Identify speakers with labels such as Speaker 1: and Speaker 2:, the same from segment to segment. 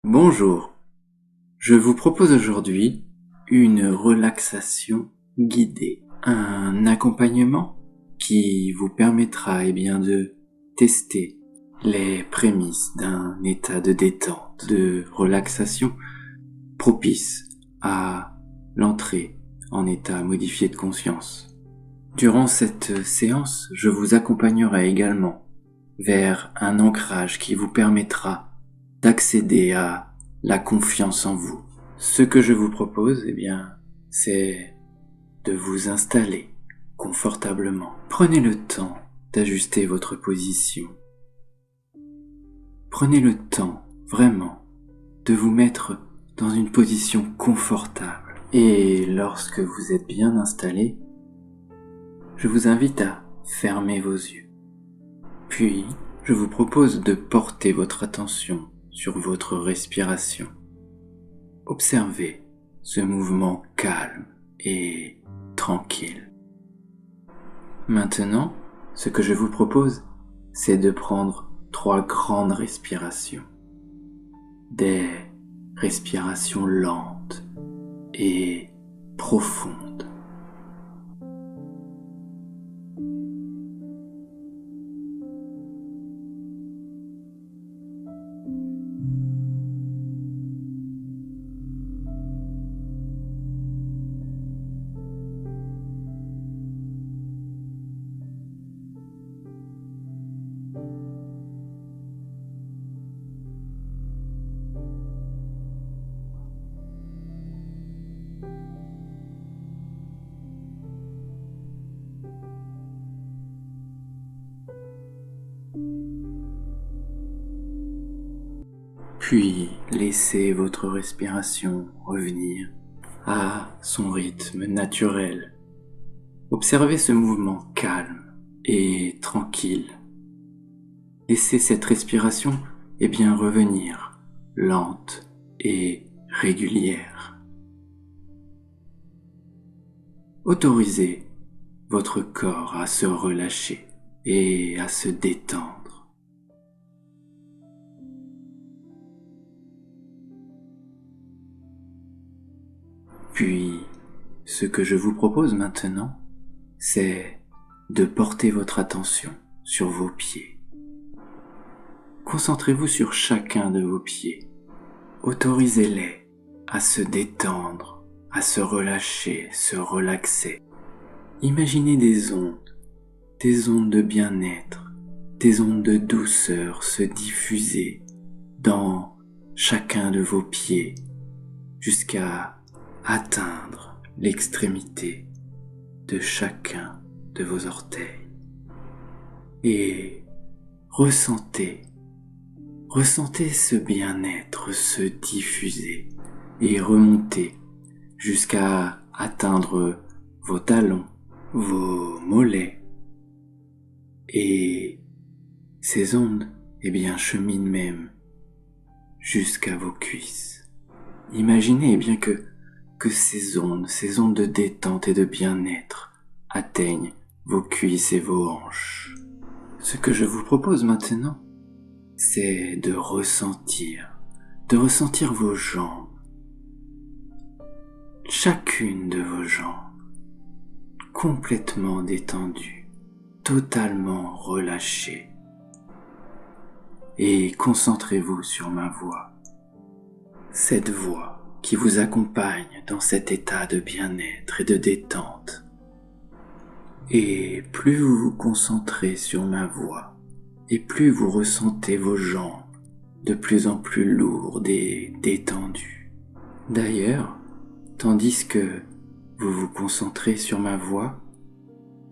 Speaker 1: Bonjour, je vous propose aujourd'hui une relaxation guidée, un accompagnement qui vous permettra de tester les prémices d'un état de détente, de relaxation propice à l'entrée en état modifié de conscience. Durant cette séance, je vous accompagnerai également vers un ancrage qui vous permettra d'accéder à la confiance en vous. Ce que je vous propose, c'est de vous installer confortablement. Prenez le temps d'ajuster votre position. Prenez le temps, vraiment, de vous mettre dans une position confortable. Et lorsque vous êtes bien installé, je vous invite à fermer vos yeux. Puis, je vous propose de porter votre attention sur votre respiration. Observez ce mouvement calme et tranquille. Maintenant, ce que je vous propose, c'est de prendre 3 grandes respirations. Des respirations lentes et profondes. Puis laissez votre respiration revenir à son rythme naturel. Observez ce mouvement calme et tranquille. Laissez cette respiration revenir lente et régulière. Autorisez votre corps à se relâcher et à se détendre. Puis, ce que je vous propose maintenant, c'est de porter votre attention sur vos pieds. Concentrez-vous sur chacun de vos pieds. Autorisez-les à se détendre, à se relâcher, se relaxer. Imaginez des ondes de bien-être, des ondes de douceur se diffuser dans chacun de vos pieds jusqu'à atteindre l'extrémité de chacun de vos orteils. Et ressentez ce bien-être se diffuser et remonter jusqu'à atteindre vos talons, vos mollets. Et ces ondes, cheminent même jusqu'à vos cuisses. Imaginez que ces ondes de détente et de bien-être atteignent vos cuisses et vos hanches. Ce que je vous propose maintenant, c'est de ressentir vos jambes, chacune de vos jambes, complètement détendues, totalement relâchées. Et concentrez-vous sur ma voix, cette voix qui vous accompagne dans cet état de bien-être et de détente. Et plus vous vous concentrez sur ma voix, et plus vous ressentez vos jambes de plus en plus lourdes et détendues. D'ailleurs, tandis que vous vous concentrez sur ma voix,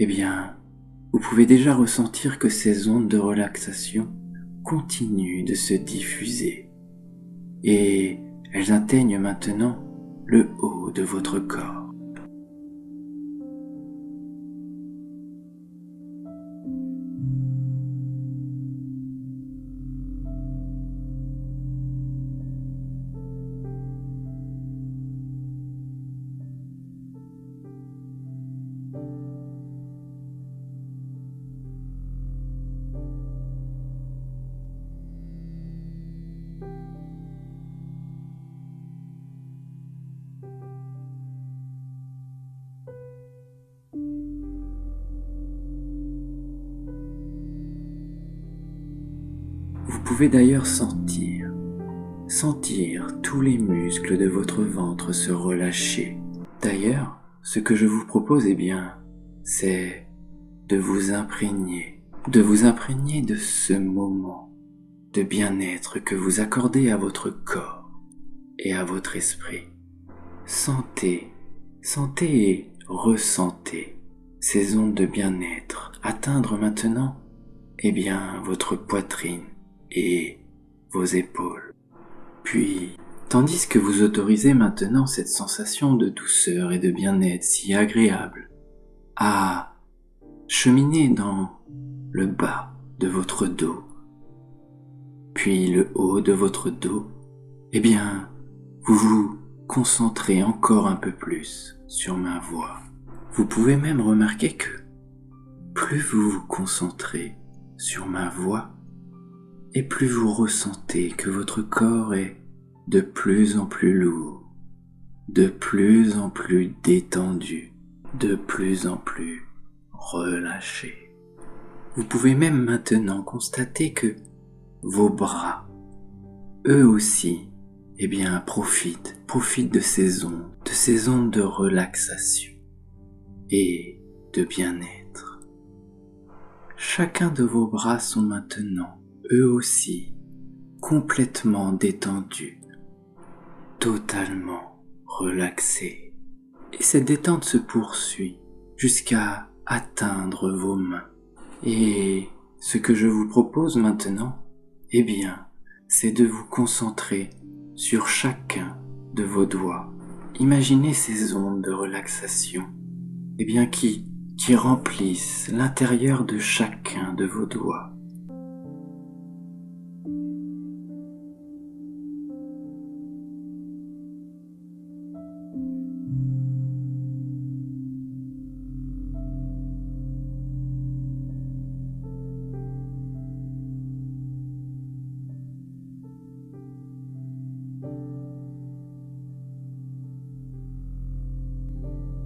Speaker 1: vous pouvez déjà ressentir que ces ondes de relaxation continuent de se diffuser et elles atteignent maintenant le haut de votre corps. pouvez d'ailleurs sentir tous les muscles de votre ventre se relâcher. D'ailleurs, ce que je vous propose, c'est de vous imprégner de ce moment de bien-être que vous accordez à votre corps et à votre esprit. Sentez et ressentez ces ondes de bien-être atteindre maintenant, votre poitrine et vos épaules. Puis, tandis que vous autorisez maintenant cette sensation de douceur et de bien-être si agréable à cheminer dans le bas de votre dos, puis le haut de votre dos, vous vous concentrez encore un peu plus sur ma voix. Vous pouvez même remarquer que plus vous vous concentrez sur ma voix, et plus vous ressentez que votre corps est de plus en plus lourd, de plus en plus détendu, de plus en plus relâché. Vous pouvez même maintenant constater que vos bras, eux aussi, profitent de ces ondes de relaxation et de bien-être. Chacun de vos bras sont maintenant, eux aussi, complètement détendus, totalement relaxés. Et cette détente se poursuit jusqu'à atteindre vos mains. Et ce que je vous propose maintenant, c'est de vous concentrer sur chacun de vos doigts. Imaginez ces ondes de relaxation, qui remplissent l'intérieur de chacun de vos doigts.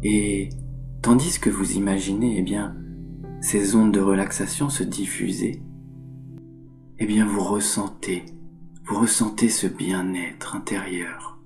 Speaker 1: Et tandis que vous imaginez, ces ondes de relaxation se diffuser, vous ressentez ce bien-être intérieur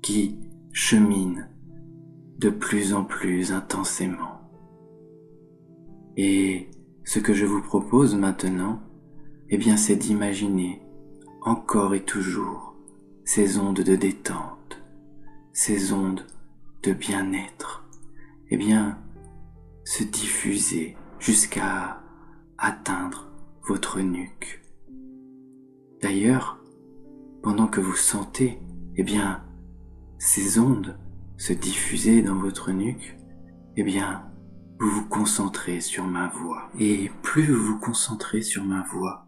Speaker 1: qui chemine de plus en plus intensément. Et ce que je vous propose maintenant, c'est d'imaginer encore et toujours ces ondes de détente, ces ondes de bien-être, se diffuser jusqu'à atteindre votre nuque. D'ailleurs, pendant que vous sentez, ces ondes se diffuser dans votre nuque, vous vous concentrez sur ma voix. Et plus vous vous concentrez sur ma voix,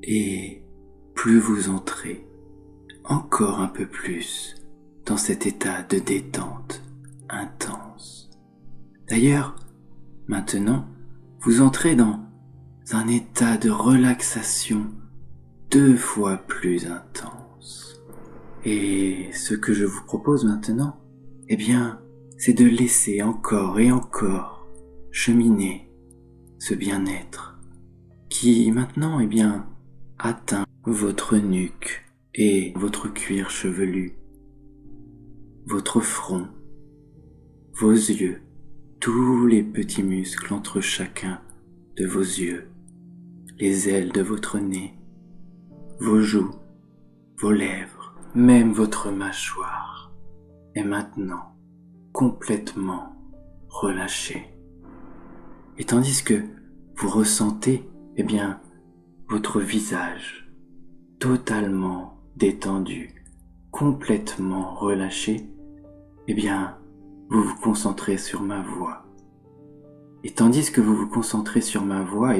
Speaker 1: et plus vous entrez encore un peu plus dans cet état de détente intense. D'ailleurs, maintenant, vous entrez dans un état de relaxation 2 fois plus intense. Et ce que je vous propose maintenant, c'est de laisser encore et encore cheminer ce bien-être qui maintenant, atteint votre nuque et votre cuir chevelu, votre front, vos yeux, tous les petits muscles entre chacun de vos yeux, les ailes de votre nez, vos joues, vos lèvres, même votre mâchoire est maintenant complètement relâchée. Et tandis que vous ressentez, votre visage totalement détendu, complètement relâché, vous vous concentrez sur ma voix. Et tandis que vous vous concentrez sur ma voix,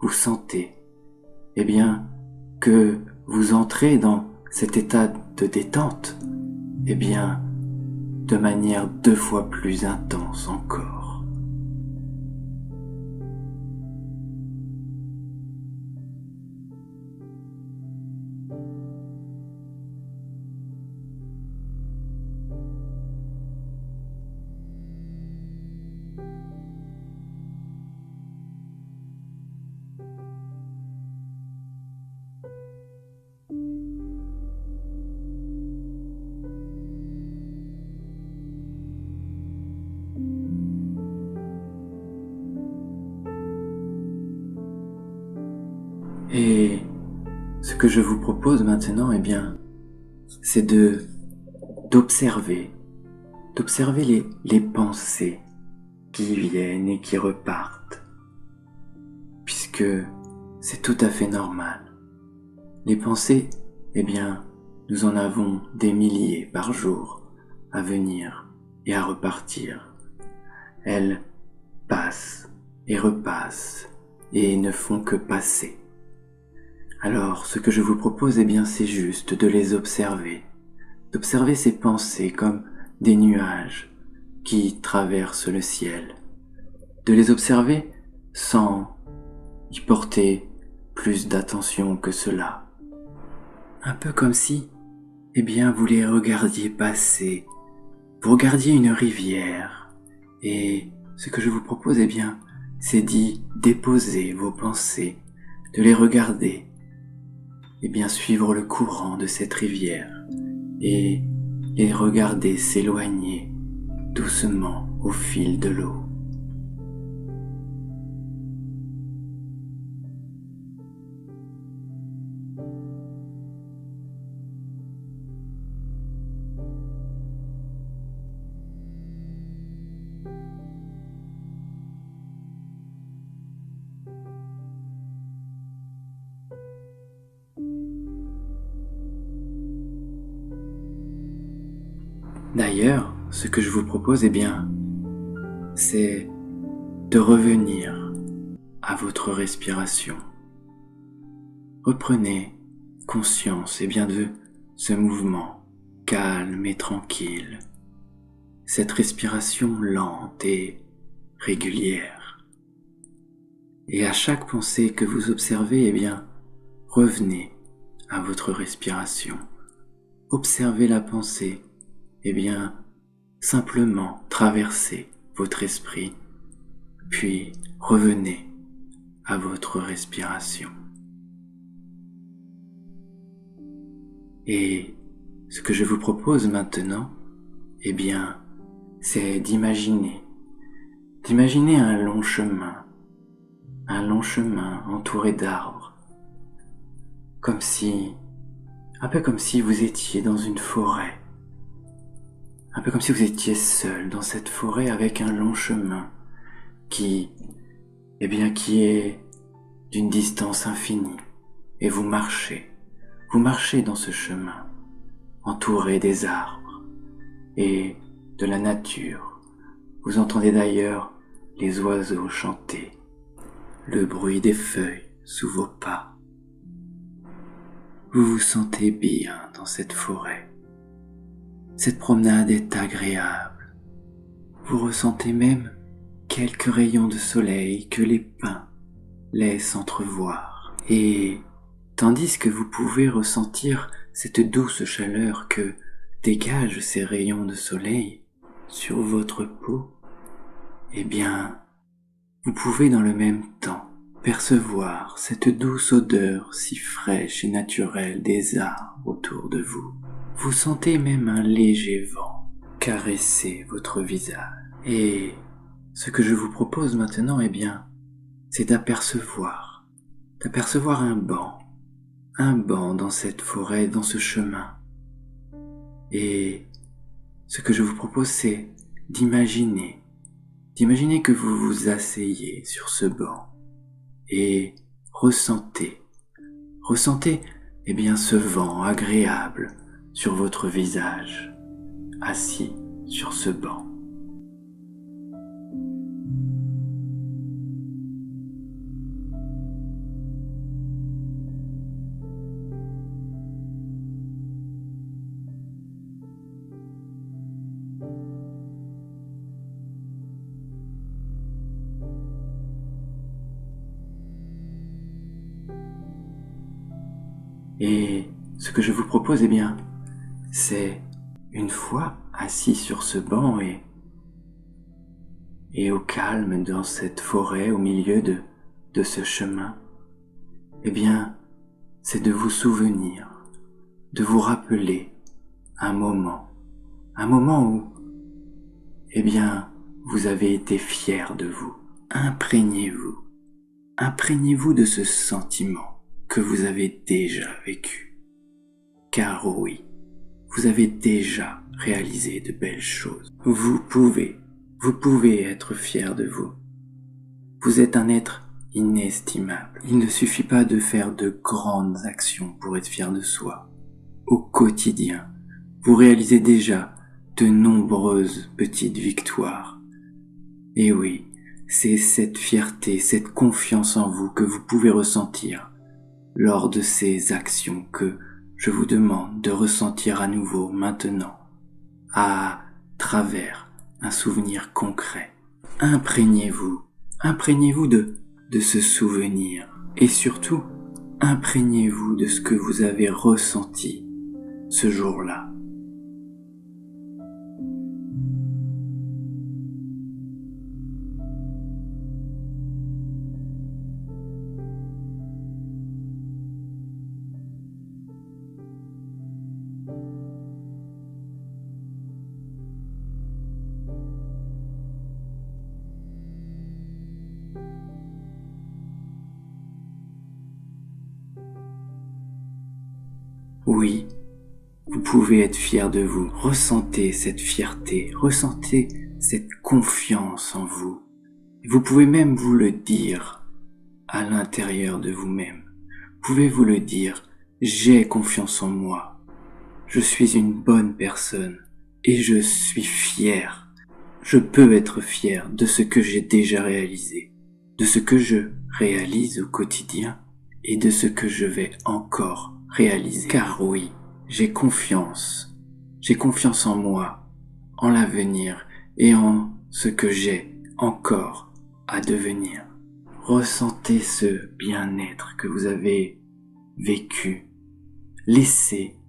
Speaker 1: vous sentez, que vous entrez dans cet état de détente, de manière 2 fois plus intense encore. que je vous propose maintenant, c'est d'observer les pensées qui viennent et qui repartent, puisque c'est tout à fait normal. Les pensées, nous en avons des milliers par jour à venir et à repartir. Elles passent et repassent et ne font que passer. Alors, ce que je vous propose, c'est juste de les observer, d'observer ces pensées comme des nuages qui traversent le ciel, de les observer sans y porter plus d'attention que cela. Un peu comme si, vous les regardiez passer, vous regardiez une rivière, et ce que je vous propose, c'est d'y déposer vos pensées, de les regarder, suivre le courant de cette rivière, et les regarder s'éloigner doucement au fil de l'eau. D'ailleurs, ce que je vous propose, c'est de revenir à votre respiration. Reprenez conscience, de ce mouvement calme et tranquille, cette respiration lente et régulière. Et à chaque pensée que vous observez, revenez à votre respiration. Observez la pensée, simplement traversez votre esprit, puis revenez à votre respiration. Et ce que je vous propose maintenant, c'est d'imaginer un long chemin entouré d'arbres, un peu comme si vous étiez dans une forêt, un peu comme si vous étiez seul dans cette forêt avec un long chemin qui est d'une distance infinie, et vous marchez dans ce chemin, entouré des arbres et de la nature. Vous entendez d'ailleurs les oiseaux chanter, le bruit des feuilles sous vos pas. Vous vous sentez bien dans cette forêt. Cette promenade est agréable. Vous ressentez même quelques rayons de soleil que les pins laissent entrevoir. Et tandis que vous pouvez ressentir cette douce chaleur que dégagent ces rayons de soleil sur votre peau, vous pouvez dans le même temps percevoir cette douce odeur si fraîche et naturelle des arbres autour de vous. Vous sentez même un léger vent caresser votre visage. Et ce que je vous propose maintenant, c'est d'apercevoir un banc dans cette forêt, dans ce chemin. Et ce que je vous propose, c'est d'imaginer que vous vous asseyez sur ce banc et ressentez ce vent agréable sur votre visage, assis sur ce banc. Et ce que je vous propose, c'est, une fois assis sur ce banc et au calme dans cette forêt au milieu de ce chemin, c'est de vous souvenir, de vous rappeler un moment où, vous avez été fier de vous. Imprégnez-vous de ce sentiment que vous avez déjà vécu. Car oui, vous avez déjà réalisé de belles choses. Vous pouvez être fier de vous. Vous êtes un être inestimable. Il ne suffit pas de faire de grandes actions pour être fier de soi. Au quotidien, vous réalisez déjà de nombreuses petites victoires. Et oui, c'est cette fierté, cette confiance en vous que vous pouvez ressentir lors de ces actions que je vous demande de ressentir à nouveau maintenant, à travers un souvenir concret. Imprégnez-vous de ce souvenir et surtout, imprégnez-vous de ce que vous avez ressenti ce jour-là. Oui, vous pouvez être fier de vous. Ressentez cette fierté, ressentez cette confiance en vous. Vous pouvez même vous le dire à l'intérieur de vous-même. Vous pouvez vous le dire, j'ai confiance en moi. Je suis une bonne personne et je suis fier. Je peux être fier de ce que j'ai déjà réalisé, de ce que je réalise au quotidien et de ce que je vais encore réaliser. Car oui, j'ai confiance en moi, en l'avenir et en ce que j'ai encore à devenir. Ressentez ce bien-être que vous avez vécu. Laissez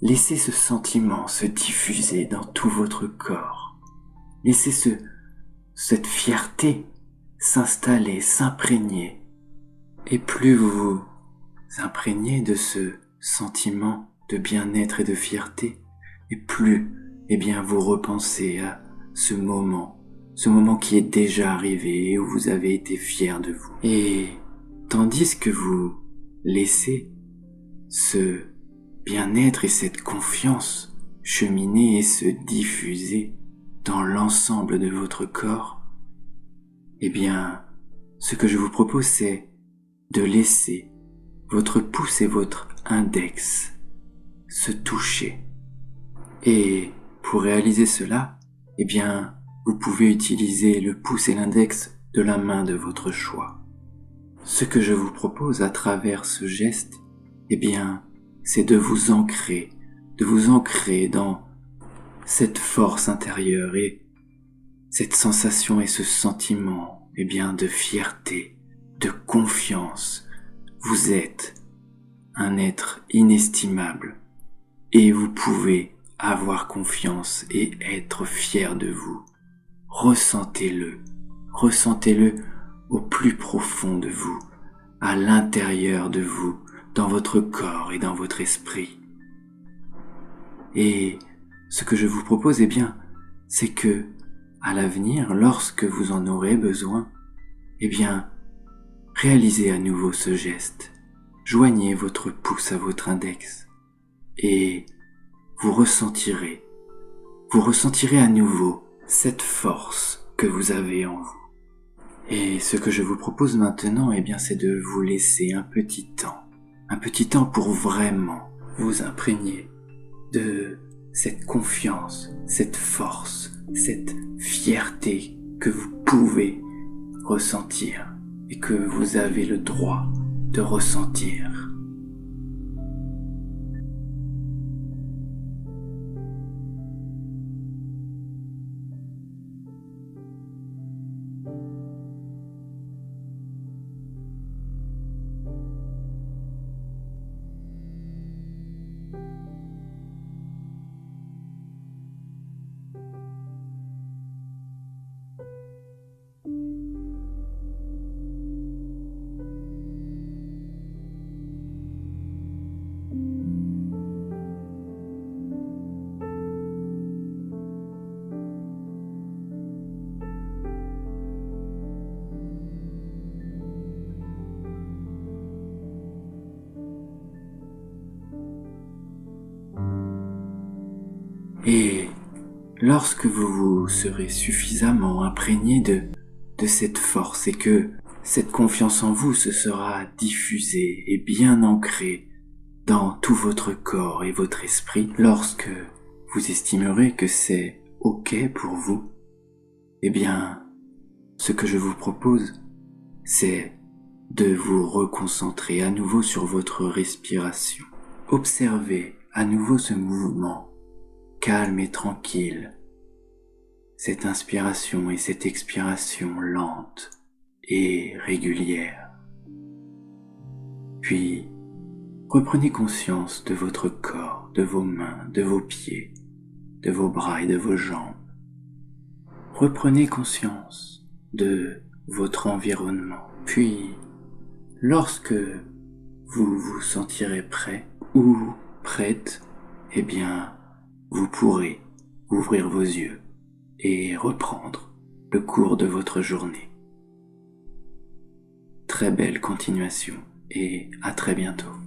Speaker 1: ce sentiment se diffuser dans tout votre corps. Laissez cette fierté s'installer, s'imprégner. Et plus vous vous imprégnez de ce sentiment de bien-être et de fierté, et plus, vous repensez à ce moment qui est déjà arrivé et où vous avez été fier de vous. Et tandis que vous laissez ce bien-être et cette confiance cheminer et se diffuser dans l'ensemble de votre corps, ce que je vous propose, c'est de laisser votre pouce et votre index se toucher. Et pour réaliser cela, vous pouvez utiliser le pouce et l'index de la main de votre choix. Ce que je vous propose à travers ce geste, c'est de vous ancrer dans cette force intérieure et cette sensation et ce sentiment, de fierté, de confiance. Vous êtes un être inestimable et vous pouvez avoir confiance et être fier de vous. Ressentez-le au plus profond de vous, à l'intérieur de vous, dans votre corps et dans votre esprit. Et ce que je vous propose, c'est que, à l'avenir, lorsque vous en aurez besoin, réalisez à nouveau ce geste. Joignez votre pouce à votre index et vous ressentirez à nouveau cette force que vous avez en vous. Et ce que je vous propose maintenant, c'est de vous laisser un petit temps pour vraiment vous imprégner de cette confiance, cette force, cette fierté que vous pouvez ressentir et que vous avez le droit de ressentir. Et lorsque vous vous serez suffisamment imprégné de cette force et que cette confiance en vous se sera diffusée et bien ancrée dans tout votre corps et votre esprit, lorsque vous estimerez que c'est OK pour vous, eh bien, ce que je vous propose, c'est de vous reconcentrer à nouveau sur votre respiration. Observez à nouveau ce mouvement calme et tranquille, cette inspiration et cette expiration lente et régulière. Puis, reprenez conscience de votre corps, de vos mains, de vos pieds, de vos bras et de vos jambes. Reprenez conscience de votre environnement. Puis, lorsque vous vous sentirez prêt ou prête, eh bien, vous pourrez ouvrir vos yeux et reprendre le cours de votre journée. Très belle continuation et à très bientôt.